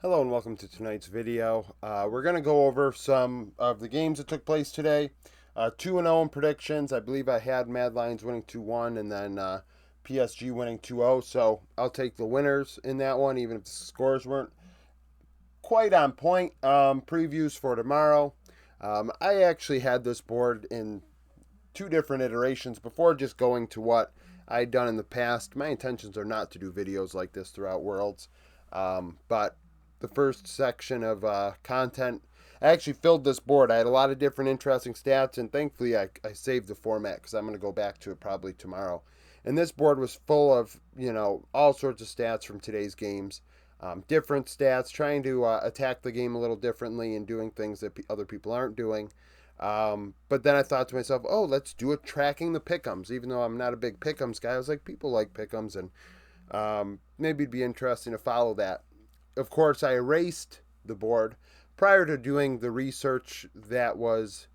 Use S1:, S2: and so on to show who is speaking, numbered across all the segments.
S1: Hello and welcome to tonight's video. We're going to go over some of the games that took place today. 2-0 in predictions. I believe I had Mad Lions winning 2-1 and then PSG winning 2-0. So I'll take the winners in that one, even if the scores weren't quite on point. Previews for tomorrow. I actually had this board in two different iterations before just going to what I'd done in the past. My intentions are not to do videos like this throughout Worlds, but the first section of content, I actually filled this board. I had a lot of different interesting stats, and thankfully I saved the format because I'm going to go back to it probably tomorrow. And this board was full of, all sorts of stats from today's games. Different stats, trying to attack the game a little differently and doing things that other people aren't doing. But then I thought to myself, oh, let's do it tracking the pick'ems. Even though I'm not a big pick'ems guy, I was like, people like pick'ems, and maybe it'd be interesting to follow that. Of course, I erased the board prior to doing the research that was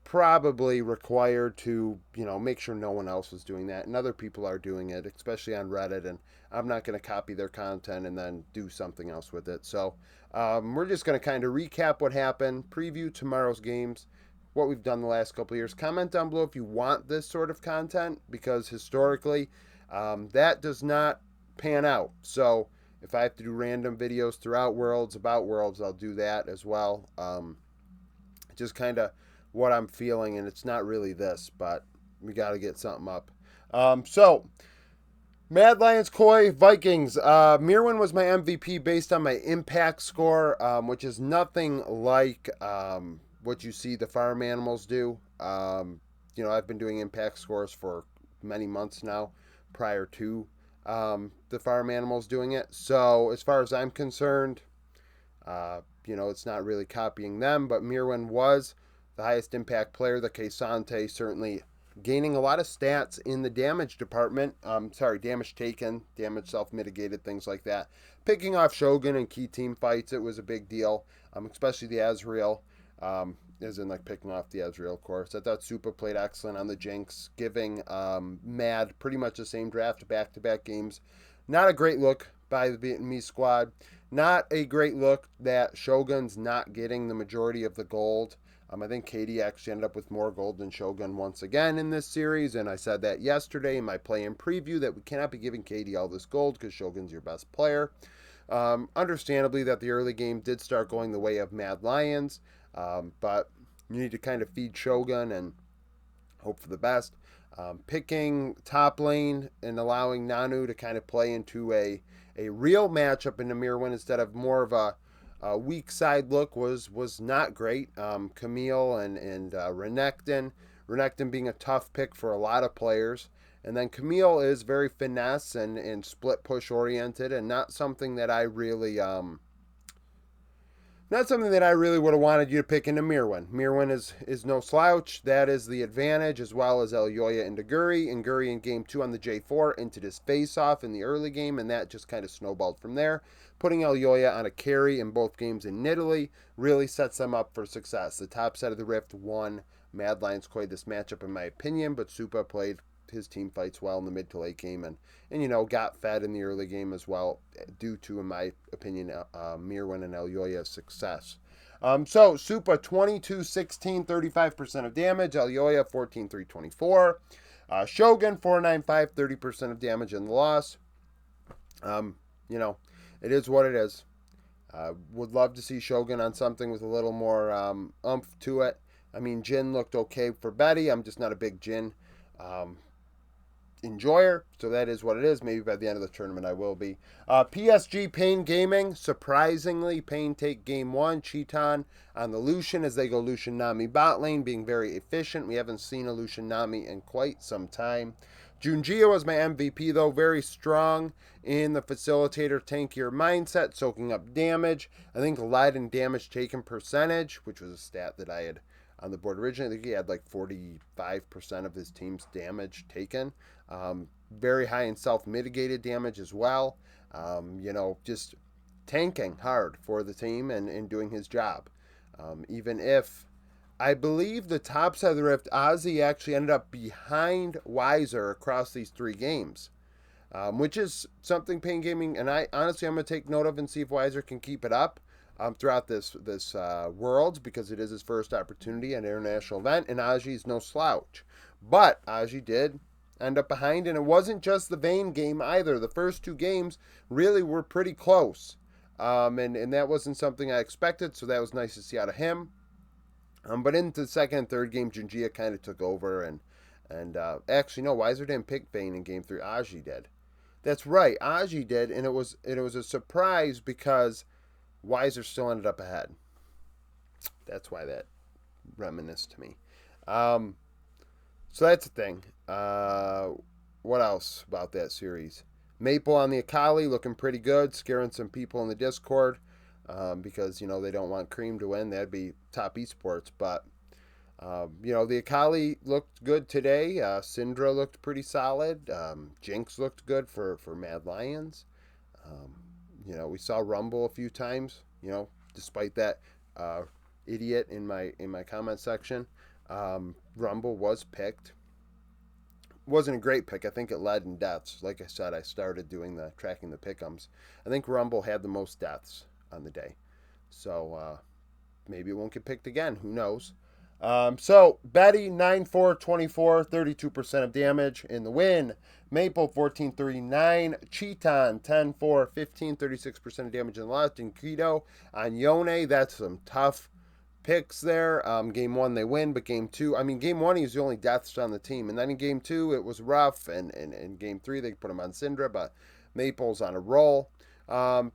S1: probably required to, make sure no one else was doing that. And other people are doing it, especially on Reddit. And I'm not going to copy their content and then do something else with it. So we're just going to kind of recap what happened, preview tomorrow's games, what we've done the last couple of years. Comment down below if you want this sort of content, because historically that does not pan out. So if I have to do random videos throughout Worlds, about Worlds, I'll do that as well. Just kind of what I'm feeling, and it's not really this, but we got to get something up. So, Mad Lions, Koi, Vikings. Mirwin was my MVP based on my impact score, which is nothing like what you see the farm animals do. I've been doing impact scores for many months now prior to the farm animals doing it. So, as far as I'm concerned, it's not really copying them, but Mirwin was the highest impact player. The Kesante certainly gaining a lot of stats in the damage department. Damage taken, damage self-mitigated, things like that. Picking off Shogun in key team fights, it was a big deal, especially the Ezreal, as in like picking off the Ezreal, of course. I thought Supa played excellent on the Jinx, giving Mad pretty much the same draft back-to-back games. Not a great look by the Vietnamese squad. Not a great look that Shogun's not getting the majority of the gold. I think Katie actually ended up with more gold than Shogun once again in this series, and I said that yesterday in my play-in preview that we cannot be giving Katie all this gold because Shogun's your best player. Understandably, that the early game did start going the way of Mad Lions, but you need to kind of feed Shogun and hope for the best. Picking top lane and allowing Nanu to kind of play into a real matchup in the Mirwin instead of more of a weak side look was not great. Camille and Renekton. Renekton being a tough pick for a lot of players. And then Camille is very finesse and split push oriented, and not something that I really would have wanted you to pick into Mirwin. Mirwin is no slouch. That is the advantage, as well as Elyoya into Guri. And Guri in game 2 on the J4 into this face-off in the early game, and that just kind of snowballed from there. Putting Elyoya on a carry in both games in Italy really sets them up for success. The top set of the Rift won. Mad Lions played this matchup in my opinion, but Supa played his team fights well in the mid to late game and got fed in the early game as well, due to, in my opinion, Mirwin and Elyoya's success. So Supa 22-16, 35% of damage. Elyoya 14-3, 24. Shogun 4-9-5, 30% of damage in the loss. It is what it is. Would love to see Shogun on something with a little more oomph to it. I mean, Jin looked okay for Betty. I'm just not a big Jin enjoyer, so that is what it is. Maybe by the end of the tournament I will be. PSG Pain Gaming, surprisingly, Pain take game 1. Cheeton on the Lucian as they go Lucian Nami bot lane, being very efficient. We haven't seen a Lucian Nami in quite some time. Junjia was my MVP, though, very strong in the facilitator tankier mindset, soaking up damage. I think light and damage taken percentage, which was a stat that I had on the board originally. I think he had like 45% of his team's damage taken. Very high in self-mitigated damage as well. Just tanking hard for the team and doing his job. Even if I believe the top side of the Rift, Ozzy actually ended up behind Weiser across these 3 games. which is something Pain Gaming and I honestly I'm going to take note of and see if Weiser can keep it up throughout this Worlds, because it is his first opportunity at an international event, and Aji's no slouch. But Aji did end up behind, and it wasn't just the Vane game either. The first two games really were pretty close, and that wasn't something I expected, so that was nice to see out of him. But into the second and third game, Junjia kind of took over, and actually no, Weiser didn't pick Vane in game three. Aji did. That's right, Aji did, and it was a surprise because Weiser still ended up ahead. That's why that reminisced to me. Um, so that's the thing. What else about that series? Maple on the Akali looking pretty good, scaring some people in the Discord because they don't want Cream to win. That'd be top esports, but the Akali looked good today. Syndra looked pretty solid. Jinx looked good for Mad Lions. Um, we saw Rumble a few times. Despite that idiot in my comment section, Rumble was picked. Wasn't a great pick. I think it led in deaths. Like I said, I started doing the tracking the pick'ems. I think Rumble had the most deaths on the day, so maybe it won't get picked again. Who knows? So Betty 9-4-24, 32% of damage in the win. Maple 14-39. Cheaton 10-4-15, 36% of damage in the loss. And Keto on Yone. That's some tough picks there. Game one they win, but game two, game one he's the only deaths on the team, and then in game two it was rough, and in game three they put him on Syndra, but Maple's on a roll. I'm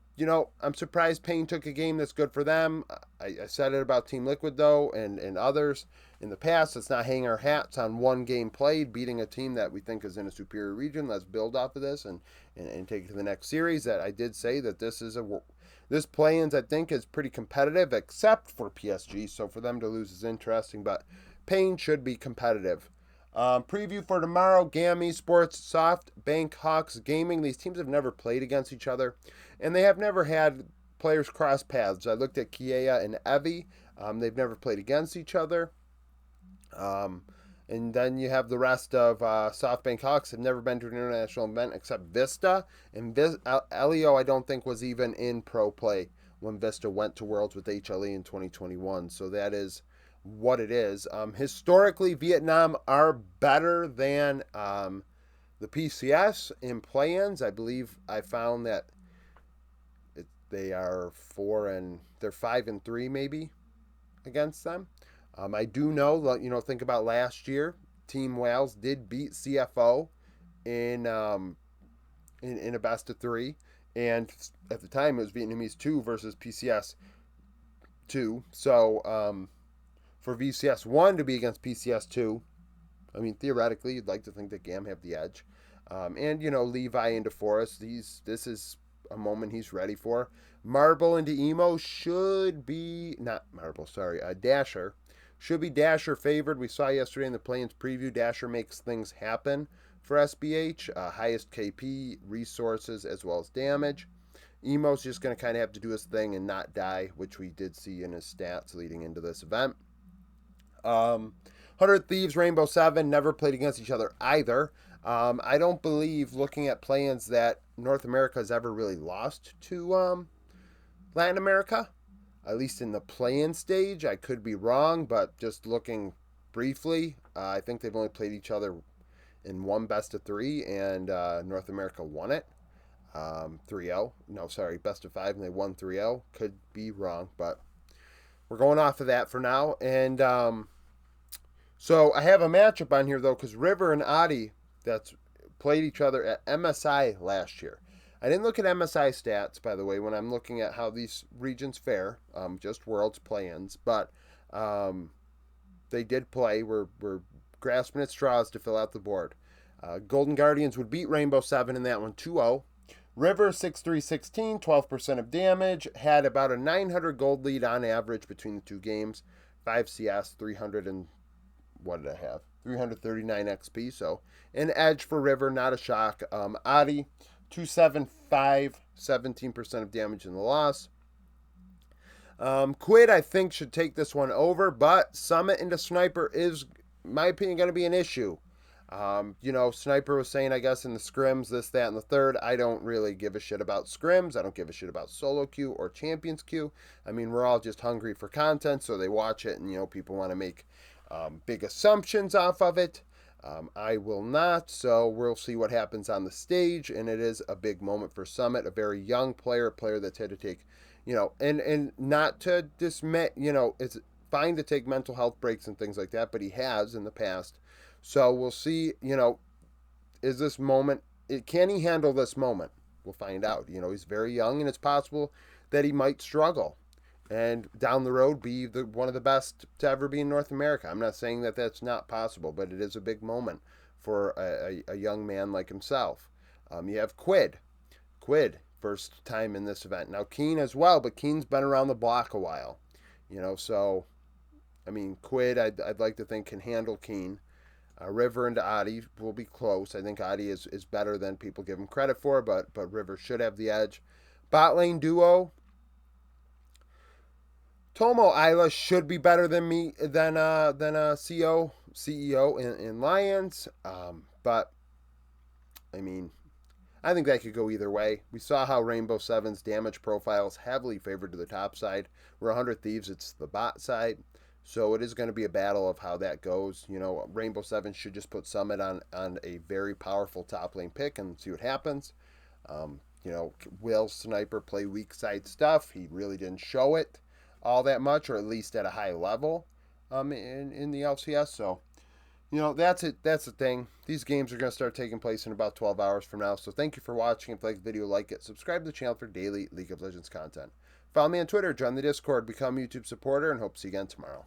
S1: surprised Pain took a game that's good for them. I said it about Team Liquid, though, and others in the past. Let's not hang our hats on one game played, beating a team that we think is in a superior region. Let's build off of this and take it to the next series. That I did say that this play-ins, I think, is pretty competitive, except for PSG. So for them to lose is interesting, but Pain should be competitive. Preview for tomorrow: GAM Esports, SoftBank Hawks Gaming. These teams have never played against each other, and they have never had players cross paths. I looked at Kiea and Evie. They've never played against each other. And then you have the rest of SoftBank Hawks have never been to an international event except Vista. And Elio, I don't think, was even in pro play when Vista went to Worlds with HLE in 2021. So that is what it is. Historically, Vietnam are better than the PCS in play-ins. I believe I found that they are 5-3 maybe against them. I do know, think about last year. Team Wales did beat CFO in a best of three, and at the time it was Vietnamese 2 versus PCS 2. So for VCS 1 to be against PCS 2, theoretically you'd like to think that GAM have the edge. And Levi into Forest. This is a moment he's ready for. Marble into Emo should be Dasher. Should be Dasher favored. We saw yesterday in the play-ins preview, Dasher makes things happen for SBH. Highest KP, resources, as well as damage. Emo's just going to kind of have to do his thing and not die, which we did see in his stats leading into this event. 100 Thieves, Rainbow 7, never played against each other either. I don't believe, looking at play-ins, that North America has ever really lost to Latin America, at least in the play-in stage. I could be wrong, but just looking briefly, I think they've only played each other in one best of three, and North America won it 3-0. No, sorry, best of five, and they won 3-0. Could be wrong, but we're going off of that for now. And so I have a matchup on here, though, because River and Adi that's played each other at MSI last year. I didn't look at MSI stats, by the way, when I'm looking at how these regions fare, just Worlds play-ins, but they did play. We're grasping at straws to fill out the board. Golden Guardians would beat Rainbow 7 in that one 2-0. River 6-3-16, 12% of damage, had about a 900 gold lead on average between the two games. 5 CS, 300 and what did I have? 339 XP, so an edge for River, not a shock. Adi 275, 17% of damage in the loss. Quid, I think, should take this one over, but Summit into Sniper is, in my opinion, going to be an issue. Sniper was saying, I guess, in the scrims, this, that, and the third. I don't really give a shit about scrims. I don't give a shit about solo queue or champions queue. I mean, we're all just hungry for content, so they watch it, and, people want to make big assumptions off of it. I will not, so we'll see what happens on the stage, and it is a big moment for Summit, a very young player, a player that's had to take, and not to dismiss, it's fine to take mental health breaks and things like that, but he has in the past. So we'll see, is this moment, can he handle this moment? We'll find out. He's very young, and it's possible that he might struggle and down the road be one of the best to ever be in North America. I'm not saying that that's not possible, but it is a big moment for a young man like himself. You have Quid, first time in this event. Now Keen as well, but Keen's been around the block a while. So I mean, Quid, I'd like to think, can handle Keen. River and Adi will be close. I think Adi is better than people give him credit for, but River should have the edge. Bot lane duo. Tomo Isla should be better than CEO in Lions. But I mean, I think that could go either way. We saw how Rainbow Seven's damage profile is heavily favored to the top side. We're 100 Thieves, it's the bot side. So it is going to be a battle of how that goes. Rainbow Seven should just put Summit on a very powerful top lane pick and see what happens. Will Sniper play weak side stuff? He really didn't show it all that much, or at least at a high level in the LCS. So, that's it. That's the thing. These games are going to start taking place in about 12 hours from now. So thank you for watching. If you like the video, like it. Subscribe to the channel for daily League of Legends content. Follow me on Twitter, join the Discord, become a YouTube supporter, and hope to see you again tomorrow.